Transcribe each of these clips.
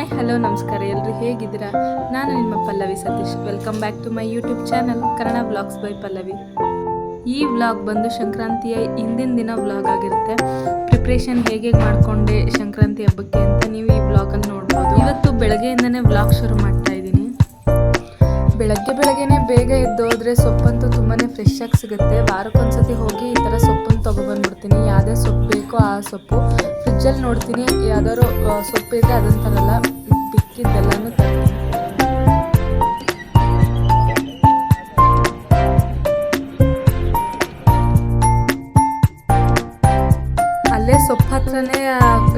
Hi hello ನಮಸ್ಕಾರ ಎಲ್ಲರೂ ಹೇಗಿದ್ದೀರಾ? ನಾನು ನಿಮ್ಮ Pallavi Satish. Welcome back to my YouTube channel Kannada vlogs by Pallavi. ಈ ವ್ಲಾಗ್ ಬಂದು ಸಂಕ್ರಾಂತಿಯ ಹಿಂದಿನ ದಿನ ವ್ಲಾಗ್ ಆಗಿರುತ್ತೆ. ಪ್ರಿಪ್ರೇಷನ್ ಹೇಗೆ ಮಾಡಿಕೊಂಡೆ ಸಂಕ್ರಾಂತಿ ಹಬ್ಬಕ್ಕೆ ಅಂತ ನೀವು ಈ ವ್ಲಾಗಲ್ಲಿ ನೋಡ್ಬೋದು. ಇವತ್ತು ಬೆಳಗ್ಗೆಯಿಂದನೇ ವ್ಲಾಗ್ ಶುರು ಮಾಡ್ತಾ ಇದ್ದೀನಿ. ಬೆಳಗ್ಗೆನೇ ಬೇಗ ಎದ್ದೋದ್ರೆ ಸೊಪ್ಪಂತೂ ತುಂಬಾ ಫ್ರೆಶ್ ಆಗಿ ಸಿಗುತ್ತೆ. ವಾರಕ್ಕೊಂದ್ಸತಿ ಹೋಗಿ ಈ ಥರ ಸೊಪ್ಪನ್ನು ತೊಗೊಬಂದ್ಬಿಡ್ತೀನಿ. ಯಾವುದೇ ಸೊಪ್ಪು ಬೇಕೋ ಆ ಸೊಪ್ಪು ಫ್ರಿಜ್ಜಲ್ಲಿ ನೋಡ್ತೀನಿ, ಯಾವ್ದಾದ್ರು ಸೊಪ್ಪು ಇದ್ದರೆ ಅದನ್ನ ತರಲ್ಲ, ಬಿಕ್ಕಿದ್ದೆಲ್ಲನೂ ತರ್ತೀನಿ. ಅಲ್ಲೇ ಸೊಪ್ಪು ಹತ್ರನೇ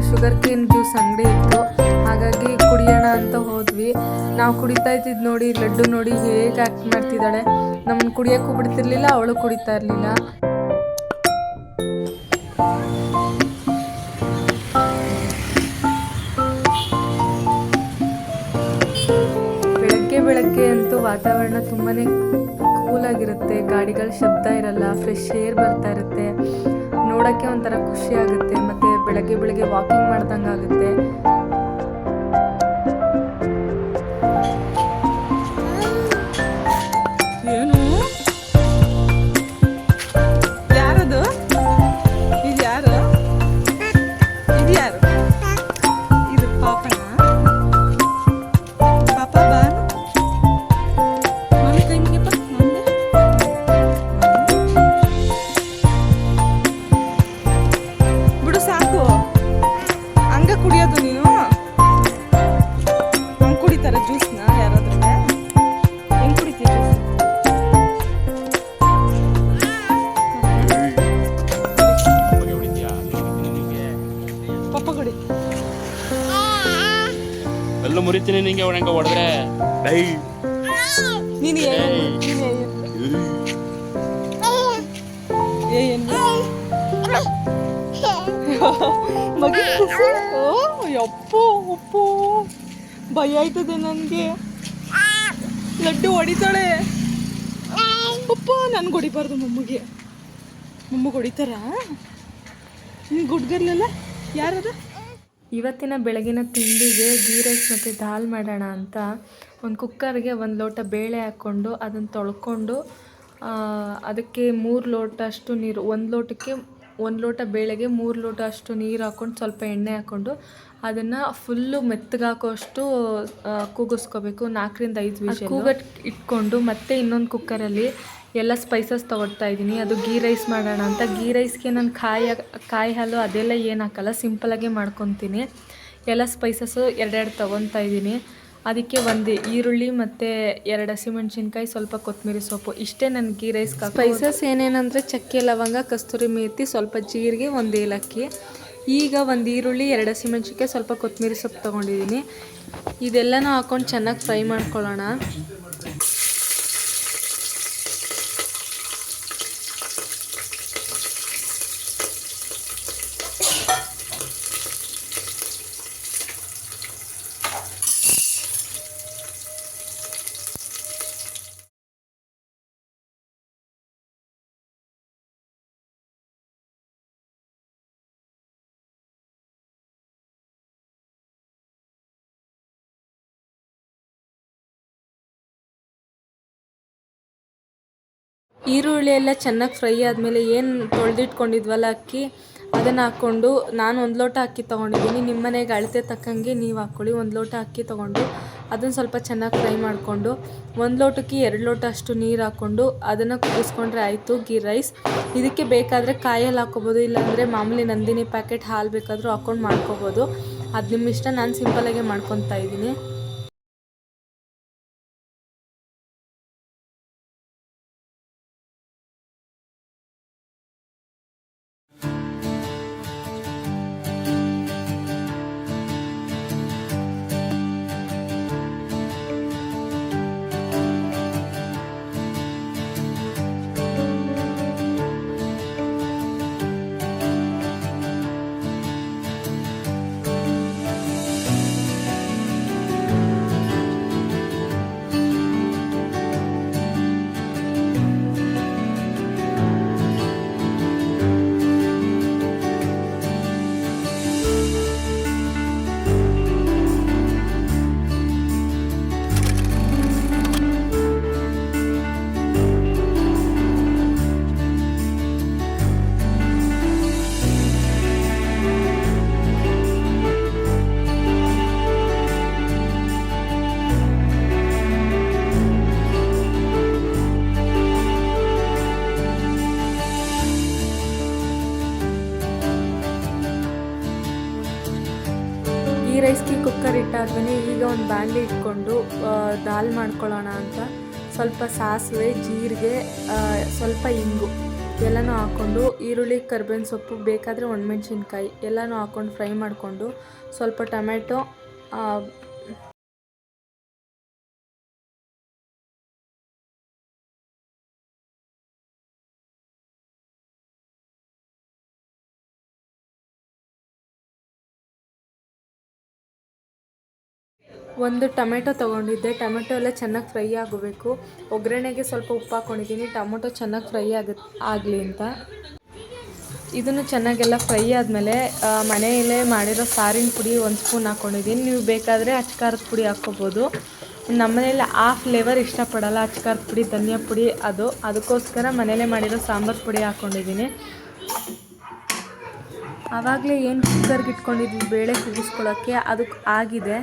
ಶುಗರ್ ಕೇನ್ ಜ್ಯೂಸ್ ಅಂಗಡಿ ಇತ್ತು, ಹಾಗಾಗಿ ಕುಡಿಯೋಣ ಅಂತ ಹೋದ್ವಿ. ನಾವು ಕುಡಿತಾ ಇದ್ದಿದ್ದು ನೋಡಿ, ಲಡ್ಡು ನೋಡಿ ಹೇಗೆ ಆ್ಯಕ್ಟ್ ಮಾಡ್ತಿದ್ದಾಳೆ. ನಮ್ಮನ್ನು ಕುಡಿಯೋಕ್ಕೂ ಬಿಡ್ತಿರ್ಲಿಲ್ಲ, ಅವಳು ಕುಡಿತಾ ಇರಲಿಲ್ಲ. ಬೆಳಗ್ಗೆ ಅಂತೂ ವಾತಾವರಣ ತುಂಬಾ ಕೂಲಾಗಿರುತ್ತೆ. ಗಾಡಿಗಳ ಶಬ್ದ ಇರಲ್ಲ, ಫ್ರೆಶ್ ಏರ್ ಬರ್ತಾ ಇರುತ್ತೆ. ನೋಡೋಕ್ಕೆ ಒಂಥರ ಖುಷಿ ಆಗುತ್ತೆ. ಮತ್ತು ಬೆಳಗ್ಗೆ ವಾಕಿಂಗ್ ಮಾಡ್ದಂಗೆ ಆಗುತ್ತೆ. ಏನು ಯಾರದು? ಇದು ಯಾರು? ಇದು ಯಾರು? ಇದು ಪಾಪನ? ಪಾಪ ಬಾ ಮಮ್ಮಿ ಕೈ ಮುಗಿಯಪ್ಪ. ಬಿಡು ಸಾಕು, ಹಂಗ ಕುಡಿಯೋದು ನೀನು? ಹಂಗೆ ಕುಡಿತಾರ ಜ್ಯೂಸ್ನ ಯಾರಾದ್ರೂ? ಹೆಂಗೆ ಕುಡಿತೀಯ ಜ್ಯೂಸ್? ಪಪ್ಪ ಕೊಡಿ. ಎಲ್ಲೂ ಮುರಿತೀನಿ ನಿಂಗೆ ಅವನಂಗ ಹೊಡೆದ್ರೆ ನೀನು ಅಪ್ಪು ಉಪ್ಪು ಭಯ ಆಯ್ತದೆ ನನಗೆ. ಲಡ್ಡು ಹೊಡಿತಾಳೆ. ಅಪ್ಪ ನನ್ಗೆ ಹೊಡಿಬಾರ್ದು, ಮೊಮ್ಮಗೆ ಹೊಡಿತಾರ? ನಿನ್ಗೆ ಗುಡ್ಗರ್ಲೆಲ್ಲ ಯಾರದ? ಇವತ್ತಿನ ಬೆಳಗಿನ ತಿಂಡಿಗೆ ಗೀ ರೈಸ್ ಮತ್ತು ದಾಲ್ ಮಾಡೋಣ ಅಂತ ಒಂದು ಕುಕ್ಕರ್ಗೆ 1 ಲೋಟ ಬೇಳೆ ಹಾಕ್ಕೊಂಡು ಅದನ್ನು ತೊಳ್ಕೊಂಡು ಅದಕ್ಕೆ 3 ಲೋಟ ಅಷ್ಟು ನೀರು, 1 ಲೋಟಕ್ಕೆ 1 ಲೋಟ ಬೇಳೆಗೆ 3 ಲೋಟ ಅಷ್ಟು ನೀರು ಹಾಕ್ಕೊಂಡು ಸ್ವಲ್ಪ ಎಣ್ಣೆ ಹಾಕ್ಕೊಂಡು ಅದನ್ನು ಫುಲ್ಲು ಮೆತ್ತಗಾಕೋಷ್ಟು ಕೂಗಿಸ್ಕೋಬೇಕು. 4ರಿಂದ 5 ವಿಷಲ್ ಇಟ್ಕೊಂಡು ಮತ್ತೆ ಇನ್ನೊಂದು ಕುಕ್ಕರಲ್ಲಿ ಎಲ್ಲ ಸ್ಪೈಸಸ್ ತೊಗೊಳ್ತಾ ಇದ್ದೀನಿ. ಅದು ಗೀ ರೈಸ್ ಮಾಡೋಣ ಅಂತ. ಗೀ ರೈಸ್ಗೆ ನಾನು ಕಾಯಿ ಹಾಲು ಅದೆಲ್ಲ ಏನು ಹಾಕಲ್ಲ, ಸಿಂಪಲಾಗೆ ಮಾಡ್ಕೊತೀನಿ. ಎಲ್ಲ ಸ್ಪೈಸಸ್ಸು 2 ತೊಗೊತಾ ಇದ್ದೀನಿ. ಅದಕ್ಕೆ 1 ಈರುಳ್ಳಿ ಮತ್ತು 2 ಹಸಿಮೆಣ್ಸಿನ್ಕಾಯಿ, ಸ್ವಲ್ಪ ಕೊತ್ತಂಬರಿ ಸೊಪ್ಪು, ಇಷ್ಟೇ ನನ್ನ ಗೀ ರೈಸ್. ಸ್ಪೈಸಸ್ ಏನೇನಂದರೆ ಚಕ್ಕೆ, ಲವಂಗ, ಕಸ್ತೂರಿ ಮೇಥಿ, ಸ್ವಲ್ಪ ಜೀರಿಗೆ, 1 ಏಲಕ್ಕಿ. ಈಗ 1 ಈರುಳ್ಳಿ, 2 ಹಸಿಮೆಣ್ಸಿನ್ಕಾಯಿ, ಸ್ವಲ್ಪ ಕೊತ್ತಂಬರಿ ಸೊಪ್ಪು ತೊಗೊಂಡಿದ್ದೀನಿ. ಇದೆಲ್ಲನೂ ಹಾಕ್ಕೊಂಡು ಚೆನ್ನಾಗಿ ಫ್ರೈ ಮಾಡ್ಕೊಳ್ಳೋಣ. ಈರುಳ್ಳಿ ಎಲ್ಲ ಚೆನ್ನಾಗಿ ಫ್ರೈ ಆದಮೇಲೆ ಏನು ತೊಳೆದಿಟ್ಕೊಂಡಿದ್ವಲ್ಲ ಅಕ್ಕಿ, ಅದನ್ನು ಹಾಕ್ಕೊಂಡು, ನಾನು 1 ಲೋಟ ಅಕ್ಕಿ ತೊಗೊಂಡಿದ್ದೀನಿ. ನಿಮ್ಮ ಮನೆಗೆ ಅಳತೆ ತಕ್ಕಂಗೆ ನೀವು ಹಾಕ್ಕೊಳ್ಳಿ. 1 ಲೋಟ ಅಕ್ಕಿ ತೊಗೊಂಡು ಅದನ್ನು ಸ್ವಲ್ಪ ಚೆನ್ನಾಗಿ ಫ್ರೈ ಮಾಡಿಕೊಂಡು 1 ಲೋಟಕ್ಕೆ 2 ಲೋಟ ಅಷ್ಟು ನೀರು ಹಾಕ್ಕೊಂಡು ಅದನ್ನು ಕುದಿಸ್ಕೊಂಡ್ರೆ ಆಯಿತು ಗೀ ರೈಸ್. ಇದಕ್ಕೆ ಬೇಕಾದರೆ ಕಾಯಲ್ಲಿ ಹಾಕ್ಕೋಬೋದು, ಇಲ್ಲಾಂದರೆ ಮಾಮೂಲಿ ನಂದಿನಿ ಪ್ಯಾಕೆಟ್ ಹಾಲು ಬೇಕಾದರೂ ಹಾಕ್ಕೊಂಡು ಮಾಡ್ಕೋಬೋದು. ಅದು ನಿಮ್ಮ ಇಷ್ಟ. ನಾನು ಸಿಂಪಲಾಗೆ ಮಾಡ್ಕೊತಾ ಇದ್ದೀನಿ. ರೈಸ್ಗೆ ಕುಕ್ಕರ್ ಇಟ್ಟಾದ್ಮೇಲೆ ಈಗ ಒಂದು ಬಾಣಲಿ ಇಟ್ಕೊಂಡು ದಾಲ್ ಮಾಡ್ಕೊಳ್ಳೋಣ ಅಂತ ಸ್ವಲ್ಪ ಸಾಸಿವೆ, ಜೀರಿಗೆ, ಸ್ವಲ್ಪ ಇಂಗು ಎಲ್ಲನೂ ಹಾಕ್ಕೊಂಡು ಈರುಳ್ಳಿ, ಕರ್ಬೇವಿನ ಸೊಪ್ಪು, ಬೇಕಾದರೆ ಒಣಮೆಣ್ಸಿನ್ಕಾಯಿ ಎಲ್ಲನೂ ಹಾಕ್ಕೊಂಡು ಫ್ರೈ ಮಾಡಿಕೊಂಡು ಸ್ವಲ್ಪ ಟೊಮೆಟೊ, ಒಂದು ಟೊಮೆಟೊ ತೊಗೊಂಡಿದ್ದೆ. ಟೊಮೆಟೊ ಎಲ್ಲ ಚೆನ್ನಾಗಿ ಫ್ರೈ ಆಗಬೇಕು. ಒಗ್ಗರಣೆಗೆ ಸ್ವಲ್ಪ ಉಪ್ಪು ಹಾಕ್ಕೊಂಡಿದ್ದೀನಿ, ಟೊಮೆಟೊ ಚೆನ್ನಾಗಿ ಫ್ರೈ ಆಗಲಿ ಅಂತ. ಇದನ್ನು ಚೆನ್ನಾಗೆಲ್ಲ ಫ್ರೈ ಆದಮೇಲೆ ಮನೆಯಲ್ಲೇ ಮಾಡಿರೋ ಸಾರಿನ ಪುಡಿ 1 ಸ್ಪೂನ್ ಹಾಕ್ಕೊಂಡಿದ್ದೀನಿ. ನೀವು ಬೇಕಾದರೆ ಅಚ್ಕಾರದ ಪುಡಿ ಹಾಕ್ಕೋಬೋದು. ನಮ್ಮನೇಲಿ ಆ ಫ್ಲೇವರ್ ಇಷ್ಟಪಡಲ್ಲ, ಅಚ್ಕಾರದ ಪುಡಿ, ಧನಿಯಾ ಪುಡಿ, ಅದಕ್ಕೋಸ್ಕರ ಮನೆಯಲ್ಲೇ ಮಾಡಿರೋ ಸಾಂಬಾರು ಪುಡಿ ಹಾಕ್ಕೊಂಡಿದ್ದೀನಿ. ಆವಾಗಲೇ ಏನು ಕುಕ್ಕರ್ಗೆ ಇಟ್ಕೊಂಡಿದ್ವಿ ಬೇಳೆ ಕೂಗಿಸ್ಕೊಳ್ಳೋಕ್ಕೆ, ಅದಕ್ಕೆ ಆಗಿದೆ.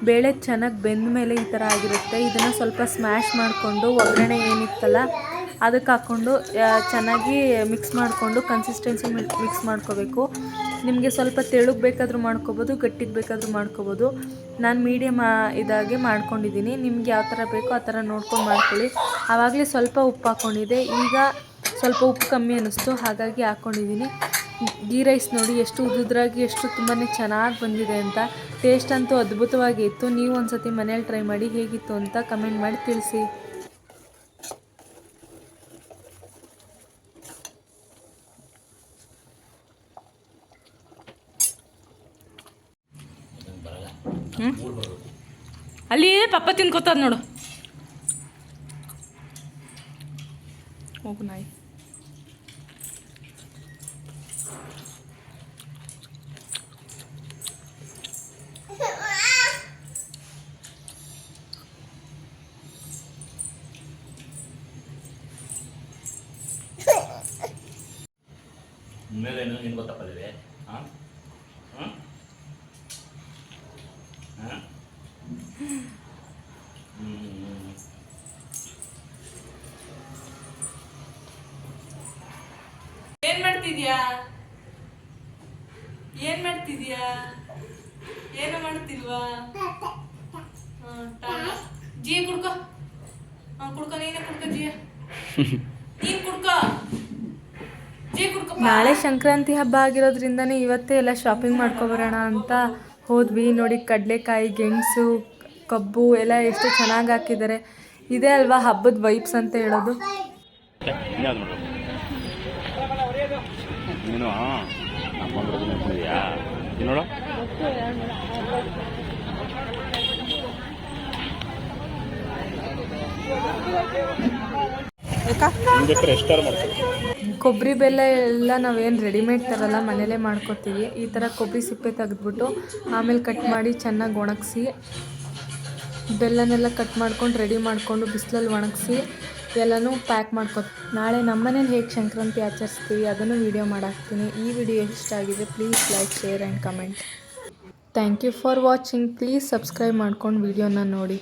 ಬೇಳೆ ಚೆನ್ನಾಗಿ ಬೆಂದ ಮೇಲೆ ಈ ಥರ ಆಗಿರುತ್ತೆ. ಇದನ್ನು ಸ್ವಲ್ಪ ಸ್ಮ್ಯಾಶ್ ಮಾಡಿಕೊಂಡು ಒಗ್ಗರಣೆ ಏನಿತ್ತಲ್ಲ ಅದಕ್ಕೆ ಹಾಕ್ಕೊಂಡು ಚೆನ್ನಾಗಿ ಮಿಕ್ಸ್ ಮಾಡಿಕೊಂಡು ಕನ್ಸಿಸ್ಟೆನ್ಸಿ ಮಿಕ್ಸ್ ಮಾಡ್ಕೋಬೇಕು. ನಿಮಗೆ ಸ್ವಲ್ಪ ತೆಳುಗೆ ಬೇಕಾದರೂ ಮಾಡ್ಕೋಬೋದು, ಗಟ್ಟಿಗೆ ಬೇಕಾದರೂ ಮಾಡ್ಕೋಬೋದು. ನಾನು ಮೀಡಿಯಮ್ ಇದಾಗಿ ಮಾಡ್ಕೊಂಡಿದ್ದೀನಿ. ನಿಮ್ಗೆ ಯಾವ ಥರ ಬೇಕೋ ಆ ಥರ ನೋಡ್ಕೊಂಡು ಮಾಡ್ಕೊಳ್ಳಿ. ಆವಾಗಲೇ ಸ್ವಲ್ಪ ಉಪ್ಪು ಹಾಕ್ಕೊಂಡಿದ್ದೆ, ಈಗ ಸ್ವಲ್ಪ ಉಪ್ಪು ಕಮ್ಮಿ ಅನ್ನಿಸ್ತು, ಹಾಗಾಗಿ ಹಾಕ್ಕೊಂಡಿದ್ದೀನಿ. ಗೀ ರೈಸ್ ನೋಡಿ ಎಷ್ಟು ಉದುದ್ರಾಗಿ, ಎಷ್ಟು ತುಂಬಾ ಚೆನ್ನಾಗಿ ಬಂದಿದೆ ಅಂತ. ಟೇಸ್ಟ್ ಅಂತೂ ಅದ್ಭುತವಾಗಿತ್ತು. ನೀವು ಒಂದು ಸತಿ ಮನೇಲಿ ಟ್ರೈ ಮಾಡಿ ಹೇಗಿತ್ತು ಅಂತ ಕಮೆಂಟ್ ಮಾಡಿ ತಿಳಿಸಿ. ಅಲ್ಲಿ ಪಪ್ಪ ತಿನ್ಕೋತದ ನೋಡು. ಹೋಗು ನಾಯಿ. ಮೇಲೇನು ನಿನ್ಗೆ ಗೊತ್ತಪ್ಪಲ್ಲಿದೆ? ಹಾಂ ಹಾಂ ಹಾಂ ಏನ್ ಮಾಡ್ತಿದ್ಯಾ? ಏನ್ ಮಾಡ್ತಿದ್ಯಾ? ಏನು ಮಾಡ್ತಿಲ್ವಾ? ಜಿಯ ಕುಡ್ಕೋ, ಕುಡ್ಕೋ, ನೀನೇ ಕುಡ್ಕೋ ಜಿಯ, ನೀನ್ ಕುಡ್ಕೋ. ನಾಳೆ ಸಂಕ್ರಾಂತಿ ಹಬ್ಬ ಆಗಿರೋದ್ರಿಂದನೇ ಇವತ್ತೇ ಎಲ್ಲ ಶಾಪಿಂಗ್ ಮಾಡ್ಕೊಬರೋಣ ಅಂತ ಹೋದ್ವಿ. ನೋಡಿ ಕಡಲೆಕಾಯಿ, ಗೆಣಸು, ಕಬ್ಬು ಎಲ್ಲ ಎಷ್ಟು ಚೆನ್ನಾಗಿ ಹಾಕಿದ್ದಾರೆ. ಇದೇ ಅಲ್ವಾ ಹಬ್ಬದ ವೈಬ್ಸ್ ಅಂತ ಹೇಳೋದು. ನೀನು ನೋಡು ಕೊಬ್ಬರಿ ಬೆಲ್ಲ ಎಲ್ಲ ನಾವೇನು ರೆಡಿಮೇಡ್ ತರಲ್ಲ, ಮನೇಲೇ ಮಾಡ್ಕೊತೀವಿ. ಈ ಥರ ಕೊಬ್ಬರಿ ಸಿಪ್ಪೆ ತೆಗೆದ್ಬಿಟ್ಟು ಆಮೇಲೆ ಕಟ್ ಮಾಡಿ ಚೆನ್ನಾಗಿ ಒಣಗಿಸಿ, ಬೆಲ್ಲನೆಲ್ಲ ಕಟ್ ಮಾಡ್ಕೊಂಡು ರೆಡಿ ಮಾಡಿಕೊಂಡು ಬಿಸಿಲಲ್ಲಿ ಒಣಗಿಸಿ ಎಲ್ಲನೂ ಪ್ಯಾಕ್ ನಾಳೆ ನಮ್ಮನೇಲಿ ಹೇಗೆ ಸಂಕ್ರಾಂತಿ ಆಚರಿಸ್ತೀವಿ ಅದನ್ನು ವೀಡಿಯೋ ಮಾಡಾಕ್ತೀನಿ. ಈ ವಿಡಿಯೋ ಇಷ್ಟ ಆಗಿದೆ please like, share and comment. Thank you for watching. Please subscribe ಮಾಡ್ಕೊಂಡು ವೀಡಿಯೋನ ನೋಡಿ.